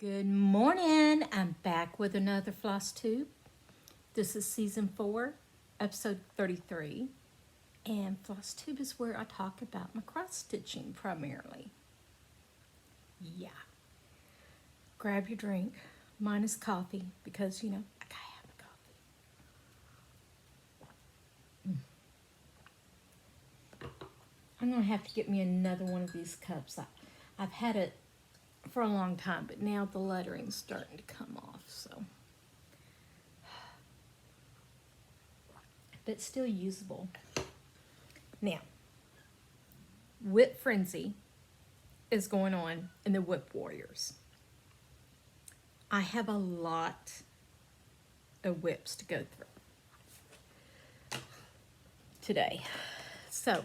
Good morning. I'm back with another floss tube. This is season 4, episode 33. And floss tube is where I talk about my cross stitching primarily. Yeah. Grab your drink. Mine is coffee because, you know, I gotta have a coffee. I'm gonna have to get me another one of these cups. I've had it for a long time, but now the lettering's starting to come off, so. But still usable. Now, Whip Frenzy is going on in the Whip Warriors. I have a lot of whips to go through today. So,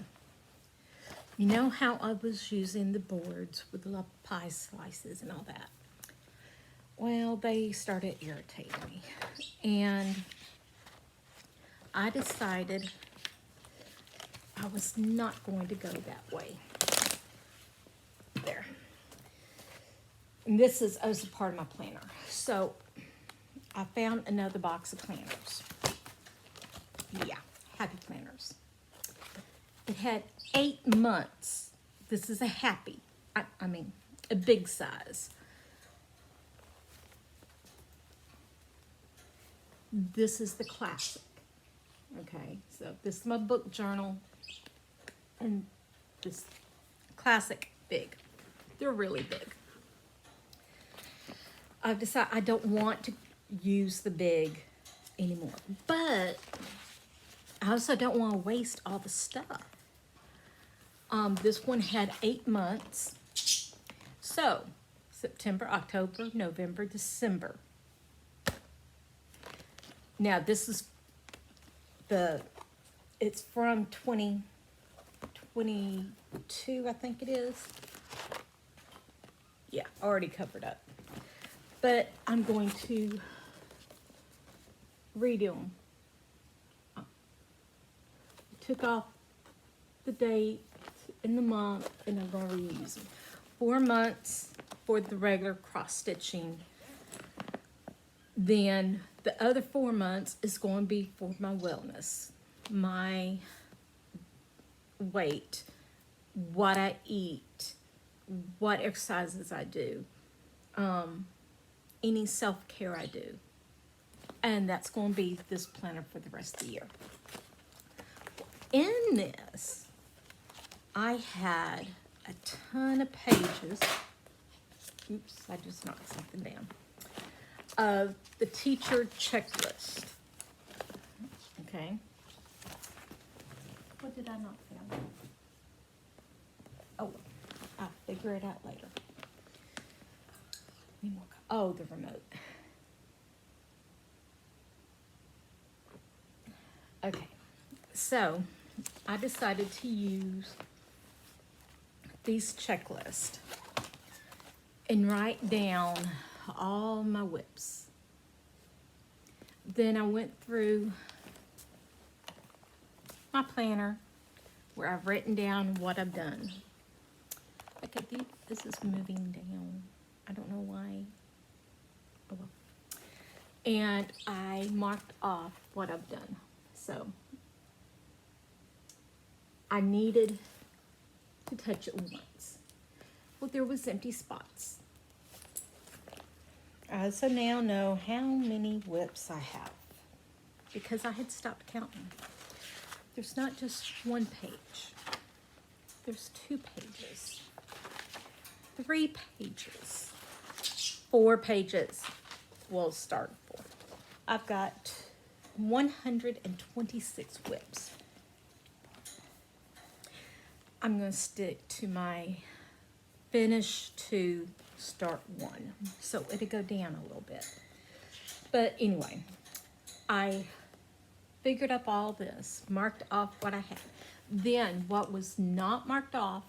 you know how I was using the boards with the pie slices and all that? Well, they started irritating me. And I decided I was not going to go that way. There. And this is also part of my planner. So I found another box of planners. Yeah, happy planners. It had 8 months. This is a happy, I mean, a big size. This is the classic. Okay, so this is my book journal. And this classic big. They're really big. I've decided I don't want to use the big anymore. But I also don't want to waste all the stuff. This one had 8 months. So, September, October, November, December. Now, this is it's from 2022, I think it is. Yeah, already covered up. But I'm going to redo them. Took off the date in the month and I'm going to reuse them. 4 months for the regular cross stitching. Then the other 4 months is going to be for my wellness, my weight, what I eat, what exercises I do, any self-care I do. And that's going to be this planner for the rest of the year. In this, I had a ton of pages. Oops, I just knocked something down. Of the teacher checklist. Okay. What did I knock down? Oh, I'll figure it out later. Oh, the remote. Okay, so I decided to use these checklists and write down all my whips. Then I went through my planner where I've written down what I've done. Okay, this is moving down. I don't know why. Oh well. And I marked off what I've done. So I needed to touch it once. Well, there was empty spots. I also now know how many whips I have because I had stopped counting. There's not just one page. There's 2 pages, 3 pages, 4 pages. We'll start 4. I've got 126 whips. I'm going to stick to my finish 2, start 1. So it'll go down a little bit. But anyway, I figured up all this, marked off what I had. Then what was not marked off,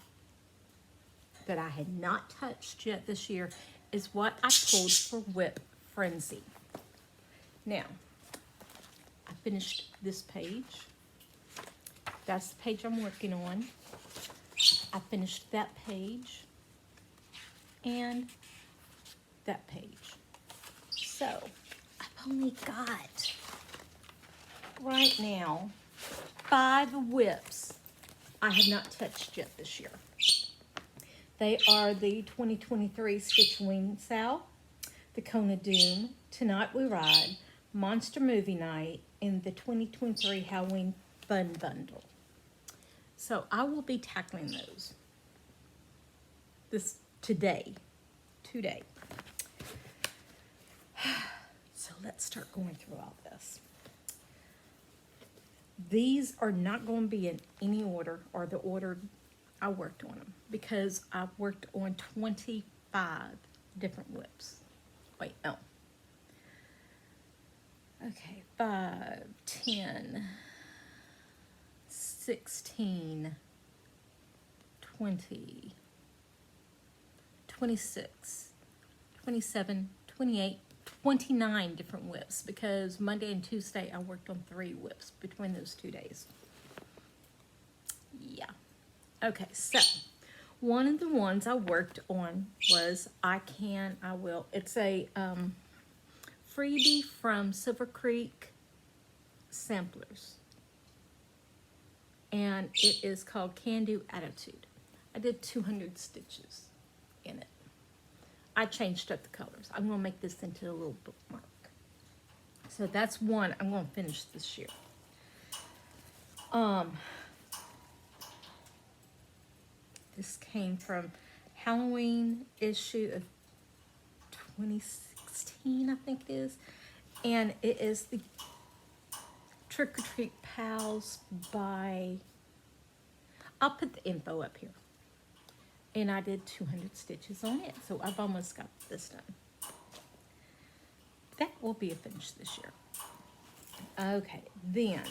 that I had not touched yet this year, is what I pulled for Whip Frenzy. Now, I finished this page. That's the page I'm working on. I finished that page. And that page. So I've only got right now 5 whips I have not touched yet this year. They are the 2023 Stitch Wing Sal, the Kona Doom, Tonight We Ride, Monster Movie Night, and the 2023 Halloween Fun Bundle. So I will be tackling those today. So let's start going through all this. These are not going to be in any order or the order I worked on them, because I've worked on 25 different whips. Wait, no. Okay, 5, 10, 16, 20, 26, 27, 28, 29 different whips, because Monday and Tuesday I worked on 3 whips between those 2 days. Yeah. Okay, so one of the ones I worked on was I Will. It's a freebie from Silver Creek Samplers, and it is called Can Do Attitude. I did 200 stitches in it. I changed up the colors. I'm going to make this into a little bookmark. So that's one I'm going to finish this year. This came from Halloween issue of 2016, I think it is. And it is the Trick or Treat Pals by, I'll put the info up here. And I did 200 stitches on it, so I've almost got this done. That will be a finish this year. Okay, then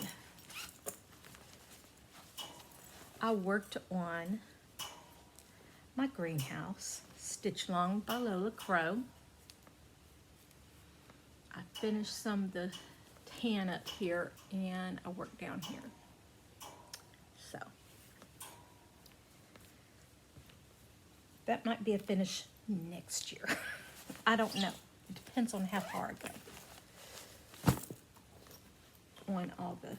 I worked on my greenhouse, Stitch Long by Lola Crow. I finished some of the tan up here, and I worked down here. So that might be a finish next year. I don't know. It depends on how far I go on all the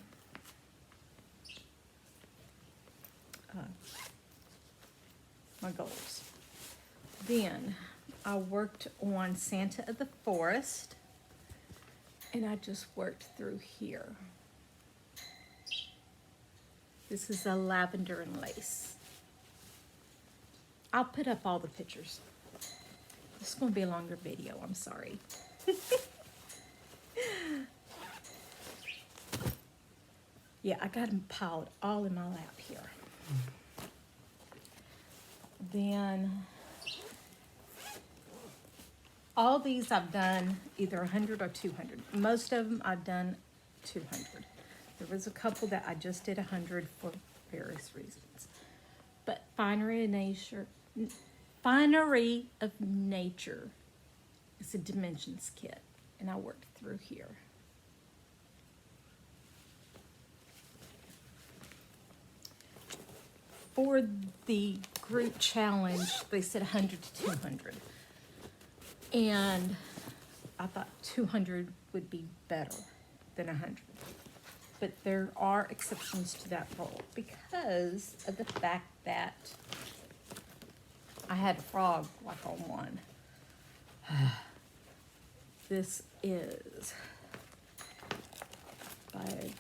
my goals. Then I worked on Santa of the Forest, and I just worked through here. This is a lavender and lace. I'll put up all the pictures. This is going to be a longer video, I'm sorry. Yeah, I got them piled all in my lap here. Then all these I've done either 100 or 200. Most of them I've done 200. There was a couple that I just did 100 for various reasons. But Finery of Nature is a dimensions kit, and I worked through here. For the group challenge, they said 100 to 200. And I thought 200 would be better than 100. But there are exceptions to that rule because of the fact that I had frog like on one. This is by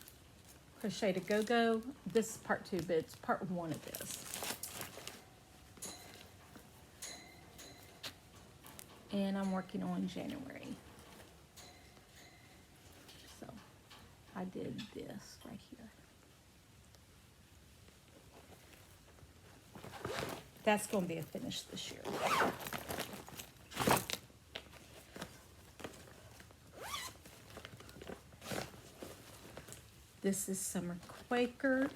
Crochet to Go-Go. This is part 2, but it's part 1 of this. And I'm working on January. So I did this right here. That's going to be a finish this year. This is Summer Quaker.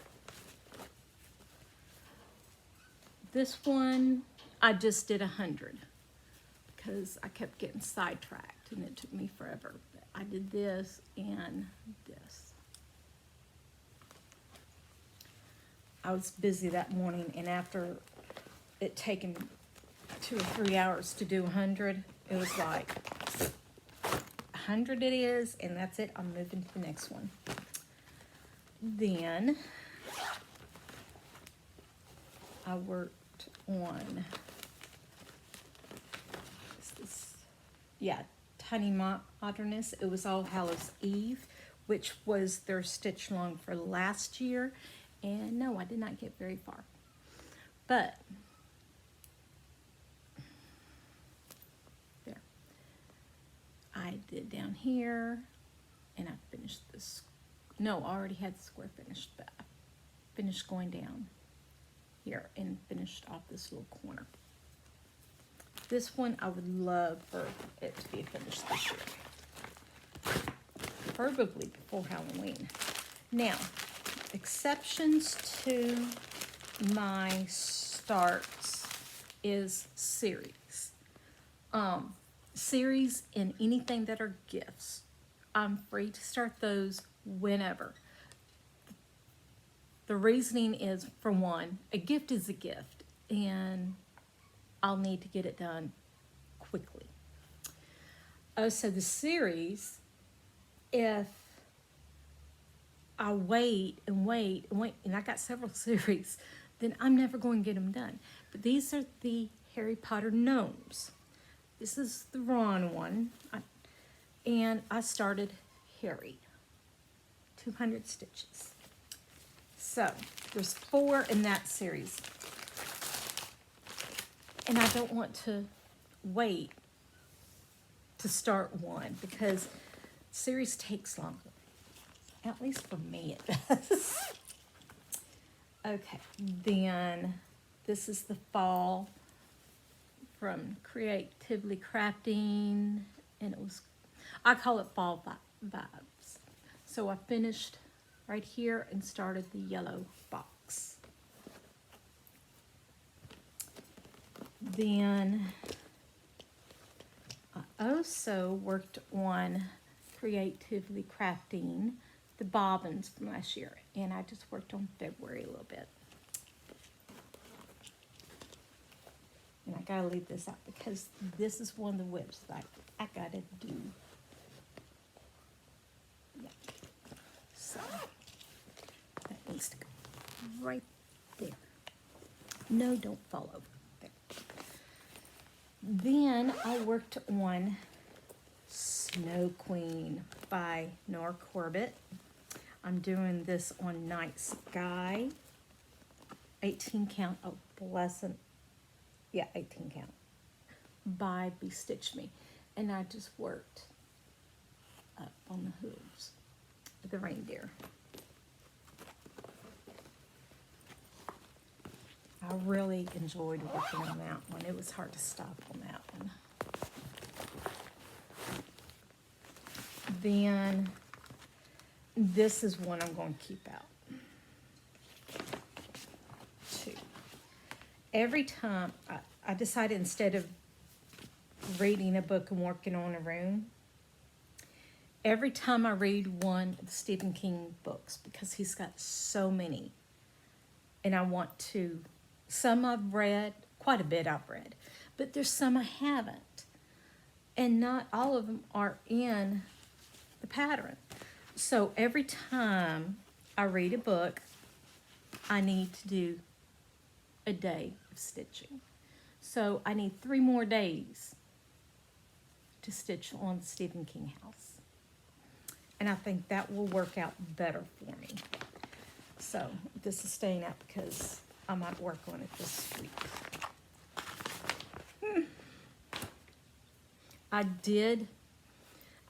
This one, I just did 100 because I kept getting sidetracked and it took me forever. But I did this and this. I was busy that morning, and after it taken 2 or 3 hours to do 100, It was like 100 it is, and that's it. I'm moving to the next one. Then I worked on Tiny Modernist. It was All Hallows Eve, which was their stitch along for last year, and no, I did not get very far. But there, I did down here, and I finished this. No, I already had the square finished, but I finished going down here and finished off this little corner. This one I would love for it to be finished this year, preferably before Halloween. Now, exceptions to my starts is series. Series and anything that are gifts. I'm free to start those whenever. The reasoning is, for one, a gift is a gift, and I'll need to get it done quickly. So the series, if I wait and wait and wait, and I got several series, then I'm never going to get them done. But these are the Harry Potter Gnomes. This is the Ron one, and I started Harry, 200 stitches. So there's 4 in that series. And I don't want to wait to start one because series takes longer. At least for me it does. Okay, then this is the fall from Creatively Crafting, and it was, I call it fall vibes. So I finished right here and started the yellow box. Then I also worked on Creatively Crafting the bobbins from last year, and I just worked on February a little bit. And I gotta leave this out because this is one of the whips that I gotta do. Yeah. So that needs to go right there. No, don't fall over. Then I worked on Snow Queen by Nora Corbett. I'm doing this on Night Sky. 18 count, oh blessing. Yeah, 18 count. By Bestitch Me. And I just worked up on the hooves of the reindeer. I really enjoyed working on that one. It was hard to stop on that one. Then this is one I'm going to keep out. 2. Every time I decided, instead of reading a book and working on a room, every time I read one of the Stephen King books, because he's got so many, and I want to, some I've read, quite a bit I've read, but there's some I haven't. And not all of them are in the pattern. So every time I read a book, I need to do a day of stitching. So I need 3 more days to stitch on the Stephen King house. And I think that will work out better for me. So this is staying out because I might work on it this week.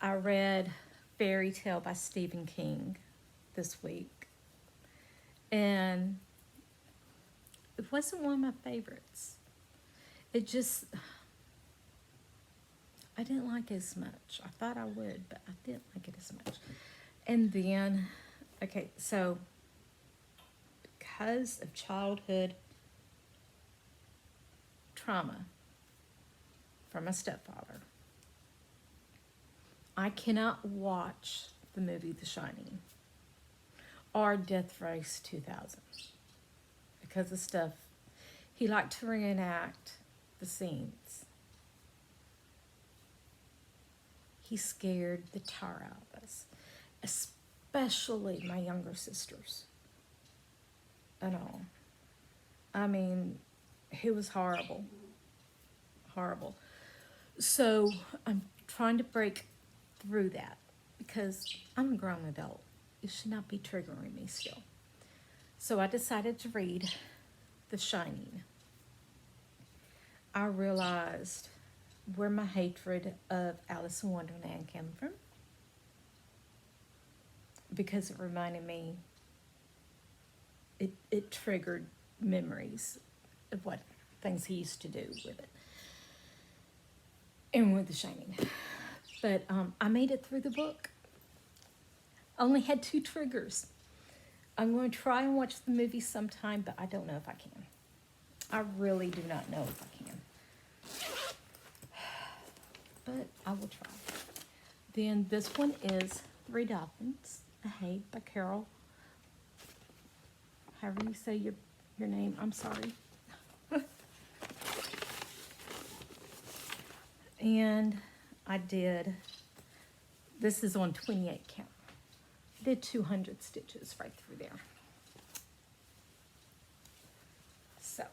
I read Fairy Tale by Stephen King this week. And it wasn't one of my favorites. It just, I didn't like it as much. I thought I would, but I didn't like it as much. And then, okay, so because of childhood trauma from my stepfather, I cannot watch the movie The Shining or Death Race 2000 because of stuff. He liked to reenact the scenes. he scared the tar out of us, especially my younger sisters. At all. I mean, he was horrible. Horrible. So I'm trying to break through that because I'm a grown adult. It should not be triggering me still. So I decided to read The Shining. I realized where my hatred of Alice in Wonderland came from, because it reminded me, it triggered memories of what things he used to do with it and with The Shining. But I made it through the book. Only had 2 triggers. I'm going to try and watch the movie sometime, but I don't know if I can. I really do not know if I can. But I will try. Then this one is Three Dolphins, A Hay by Carol. However you say your name, I'm sorry. And I did, this is on 28 count. I did 200 stitches right through there. So.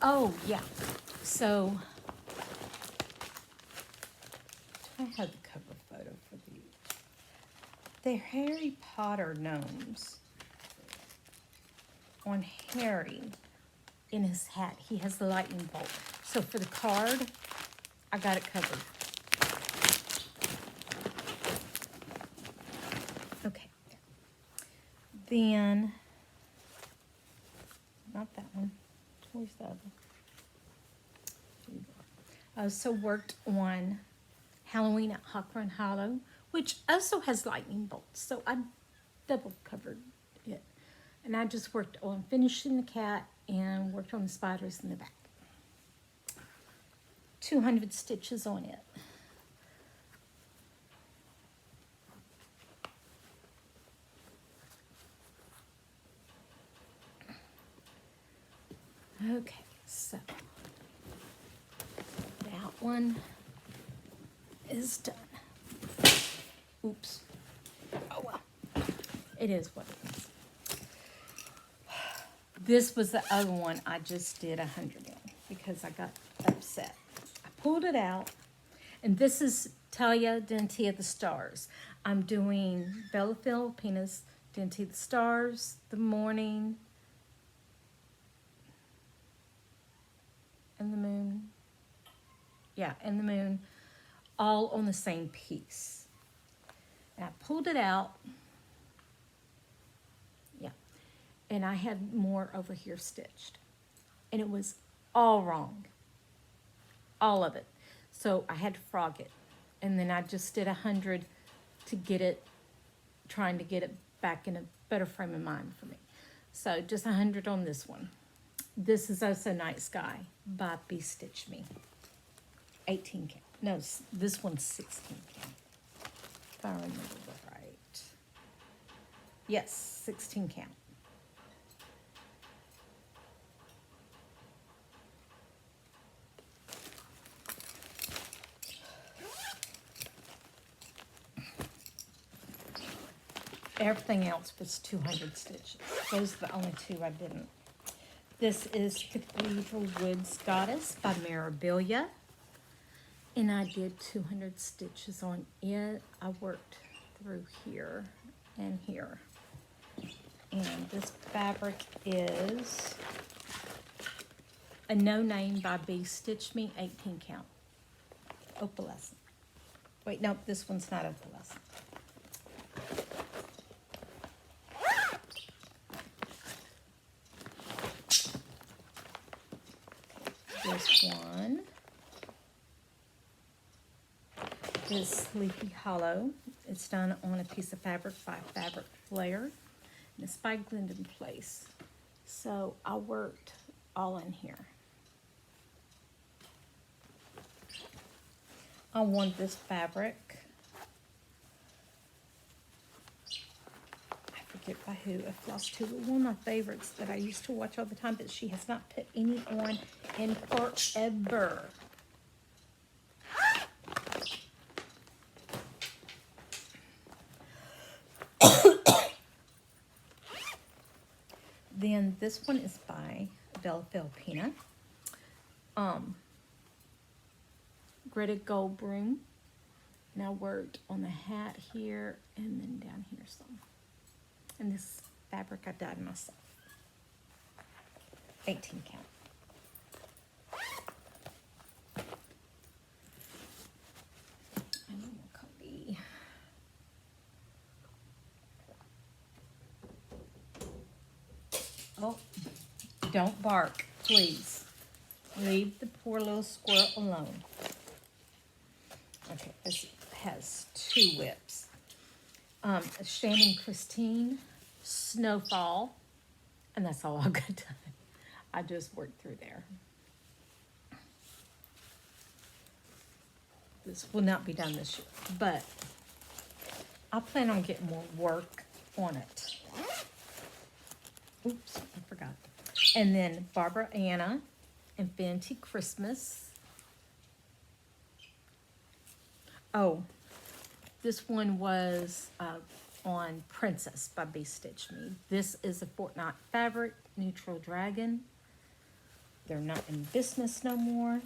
Oh, yeah. So, I have the cover photo for these. They're Harry Potter gnomes. On Harry, in his hat, he has the lightning bolt. So for the card, I got it covered. Okay. Then, not that one. Where's the other? I also worked on Halloween at Hawk Run Hollow, which also has lightning bolts. So I double covered it. And I just worked on finishing the cat and worked on the spiders in the back. 200 stitches on it. Okay, so that one is done. Oops. Oh well. It is what it is. This was the other one I just did 100 in because I got upset. I pulled it out, and this is Talia Dente of the Stars. I'm doing Bella Filipinas, Dente of the Stars, The Morning, and the Moon. Yeah, and the Moon, all on the same piece. And I pulled it out. Yeah. And I had more over here stitched. And it was all wrong. All of it. So I had to frog it. And then I just did 100 to get it, trying to get it back in a better frame of mind for me. So just 100 on this one. This is Also Night Sky by Stitch Me. 18 count. No, this one's 16 count. If I remember right. Yes, 16 count. Everything else was 200 stitches. Those are the only 2 I didn't. This is Cathedral Woods Goddess by MiyaStitch. And I did 200 stitches on it. I worked through here and here. And this fabric is a No Name by Stitch Me, 18 count. Opalescent. Wait, no, this one's not opalescent. This one is Sleepy Hollow. It's done on a piece of fabric by Fabric Flare. And it's by Glendon Place. So I worked all in here. I want this fabric. I forget by who, a Flosstuber, one of my favorites that I used to watch all the time, but she has not put any on in forever. Then this one is by Bella Filipina. Greta Goldbroom. And I worked on the hat here and then down here some. And this fabric I dyed myself. 18 count. And then we'll copy. Oh, don't bark, please. Leave the poor little squirrel alone. Okay, this has 2 whips. Shannon Christine, Snowfall, and that's all I've got done. I just worked through there. This will not be done this year, but I plan on getting more work on it. Oops, I forgot. And then Barbara Anna, Infinity Christmas. Oh, this one was on Princess by Stitch Me. This is a Fortnite fabric, neutral dragon. They're not in business no more.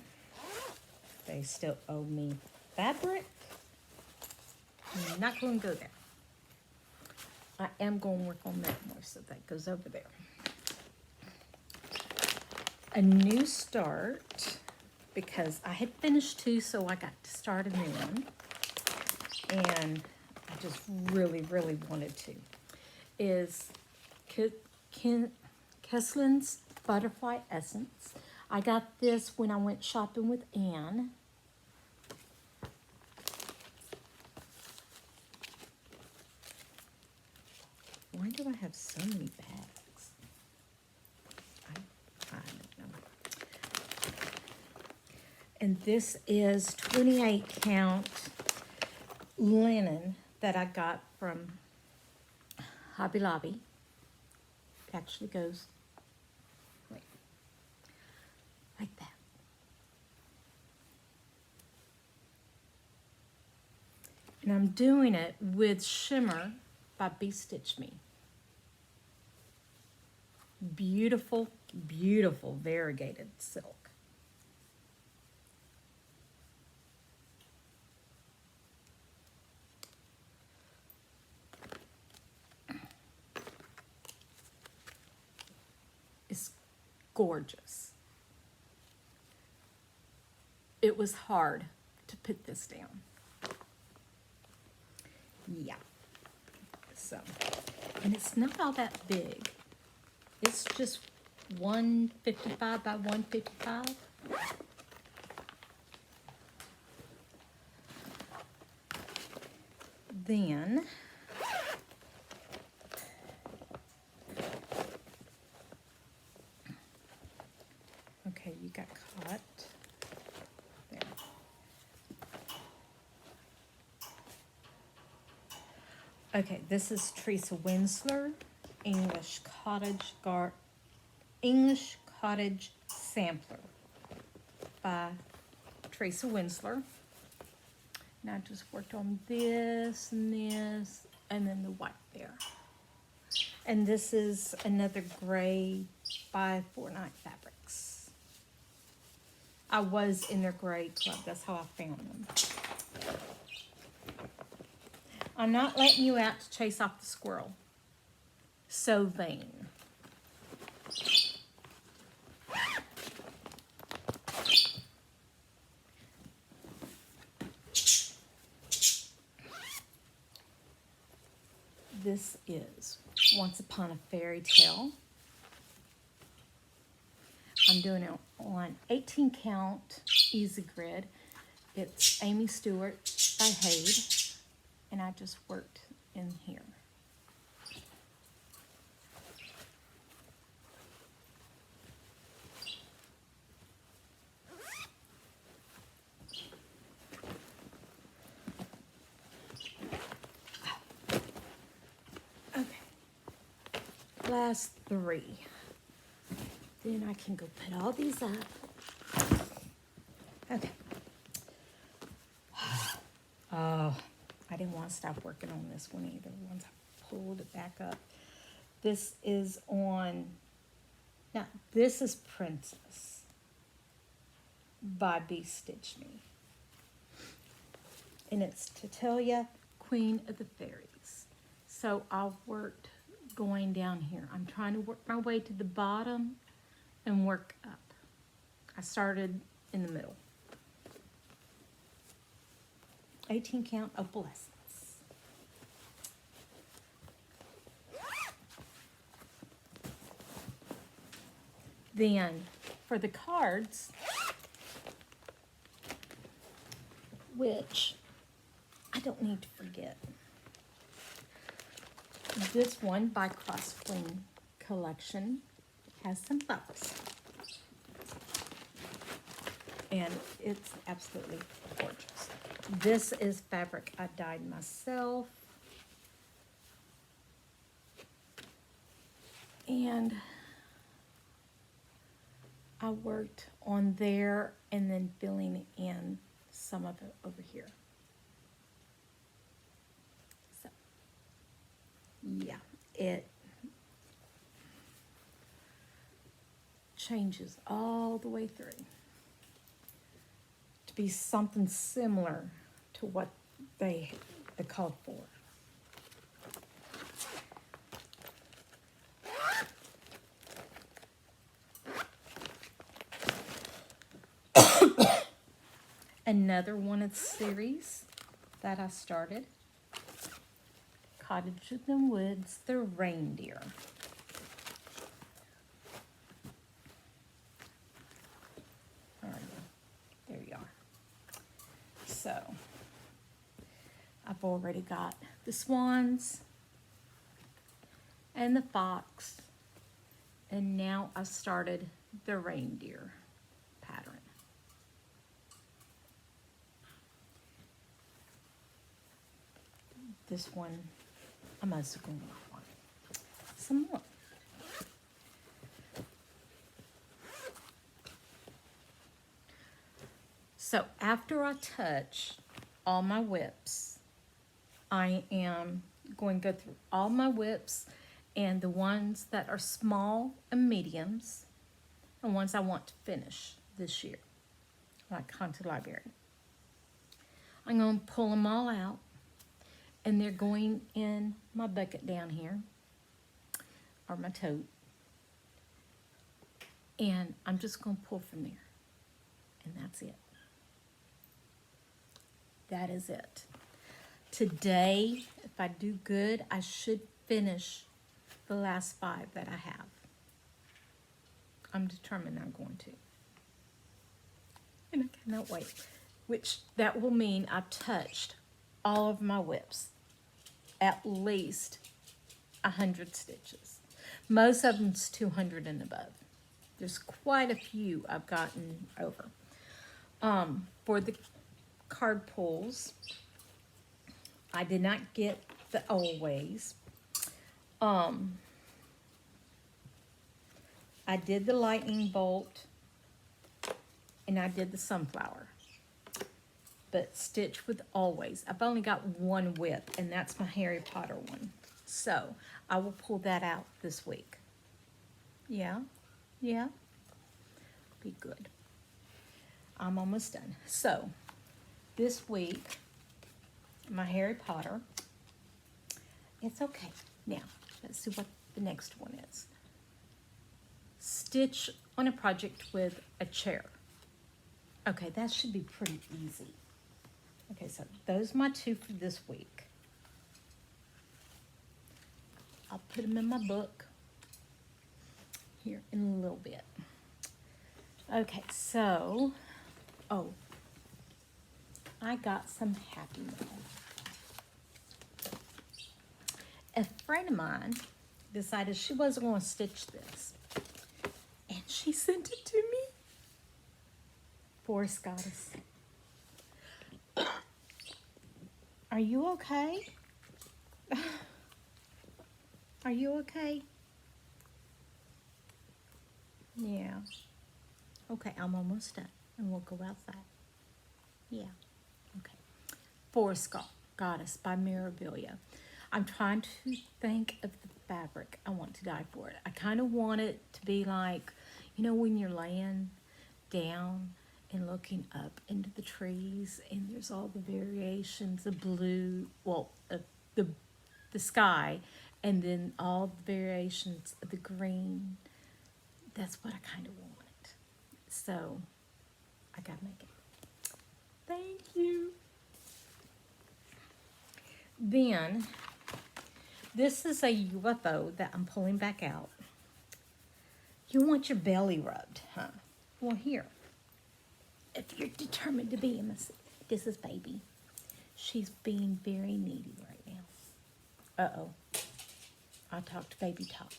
They still owe me fabric. I'm not going to go there. I am going to work on that more, so that goes over there. A new start, because I had finished 2, so I got to start a new one. And I just really, really wanted to. Is Keslin's Butterfly Essence. I got this when I went shopping with Anne. Why do I have so many bags? I don't know. And this is 28 count linen that I got from Hobby Lobby. It actually goes like that. And I'm doing it with Shimmer by Stitch Me. Beautiful, beautiful variegated silk. It's gorgeous. It was hard to put this down. Yeah. So, and it's not all that big. It's just 155 by 155. Then okay, you got caught there. Okay, this is Teresa Winsler, English Cottage Sampler by Teresa Winsler. And I just worked on this and this, and then the white there. And this is another gray by Fortnite Fabrics. I was in their gray club. That's how I found them. I'm not letting you out to chase off the squirrel. So vain. This is Once Upon a Fairy Tale. I'm doing it on 18 count easy grid. It's Amy Stewart by Hayde, and I just worked in here. last 3. Then I can go put all these up. Okay. Oh, I didn't want to stop working on this one either once I pulled it back up. This is on, now this is Princess by Stitch Me. And it's Tatalia, Queen of the Fairies. So I worked going down here. I'm trying to work my way to the bottom and work up. I started in the middle. 18 count opalescence. Then for the cards, which I don't need to forget, this one by Crosswing Collection has some flowers. And it's absolutely gorgeous. This is fabric I dyed myself. And I worked on there and then filling in some of it over here. So, yeah, it changes all the way through to be something similar to what they called for. Another one of the series that I started, Cottage in the Woods, the Reindeer. All right, there you are. So, I've already got the swans and the fox, and now I started the reindeer pattern. This one, I'm also going to want some more. So after I touch all my whips, I am going to go through all my whips and the ones that are small and mediums and ones I want to finish this year, like Content Library. I'm going to pull them all out. And they're going in my bucket down here, or my tote. And I'm just going to pull from there. And that's it. That is it. Today, if I do good, I should finish the last 5 that I have. I'm determined I'm going to. And I cannot wait. Which, that will mean I've touched all of my whips. At least 100 stitches. Most of them's 200 and above. There's quite a few I've gotten over. For the card pulls, I did not get the always. I did the lightning bolt and I did the sunflower. But stitch with always. I've only got one whip, and that's my Harry Potter one. So I will pull that out this week. Yeah, yeah, be good. I'm almost done. So this week, my Harry Potter. It's okay. Now let's see what the next one is. Stitch on a project with a chair. Okay, that should be pretty easy. Okay, so those are my 2 for this week. I'll put them in my book here in a little bit. Okay, so, oh, I got some Happy Mail. A friend of mine decided she wasn't going to stitch this, and she sent it to me. Forest Goddess. Are you okay? Are you okay? Yeah. Okay, I'm almost done, and we'll go outside. Yeah. Okay. Forest Goddess by Mirabilia. I'm trying to think of the fabric I want to dye for it. I kind of want it to be like, you know, when you're laying down and looking up into the trees, and there's all the variations of blue, well, the the sky, and then all the variations of the green. That's what I kind of want. So I gotta make it. Thank you. Then this is a UFO that I'm pulling back out. You want your belly rubbed, huh? Well, here. If you're determined to be innocent, this is baby. She's being very needy right now. Uh-oh. I talked baby talk.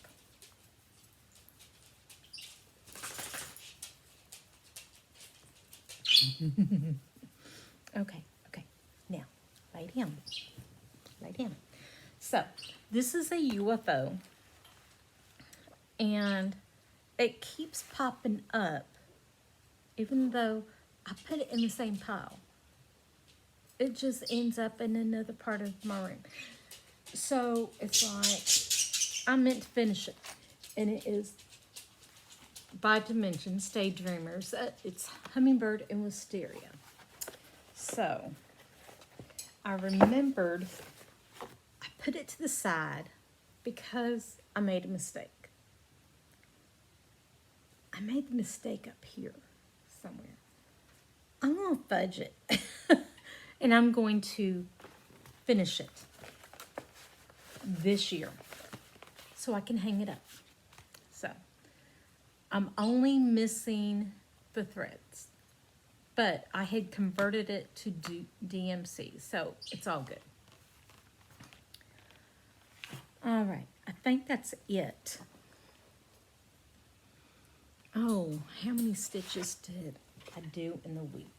Okay. Now, lay down. Lay down. So, this is a UFO. And it keeps popping up, even though I put it in the same pile. It just ends up in another part of my room. So it's like, I meant to finish it. And it is by Dimension, Stay Dreamers. It's Hummingbird and Wisteria. So, I remembered, I put it to the side because I made a mistake. I made the mistake up here somewhere. I'm going to fudge it. And I'm going to finish it this year so I can hang it up. So, I'm only missing the threads. But I had converted it to DMC, so it's all good. All right, I think that's it. Oh, how many stitches did I do in the week?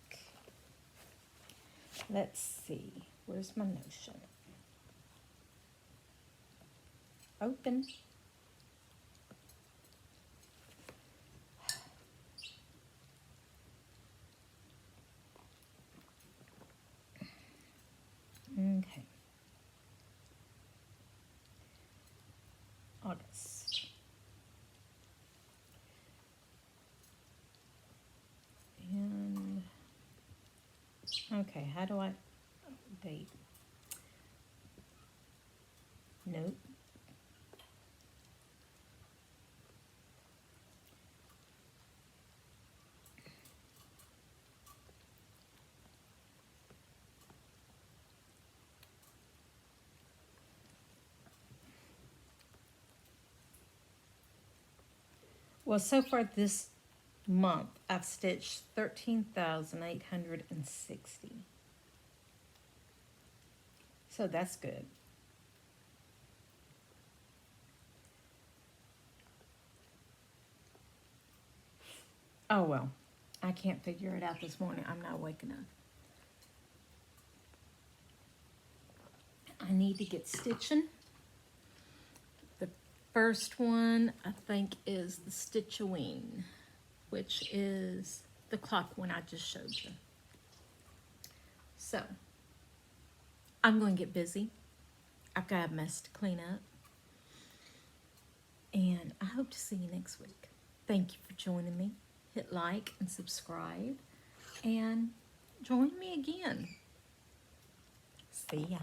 Let's see, where's my Notion? Open. Okay. August. And, okay, how do I, date? Nope. Well, so far this month, I've stitched 13,860. So that's good. Oh, well, I can't figure it out this morning. I'm not waking up. I need to get stitching. The first one, I think, is the Stitchewing, which is the clock one I just showed you. So, I'm going to get busy. I've got a mess to clean up. And I hope to see you next week. Thank you for joining me. Hit like and subscribe. And join me again. See ya.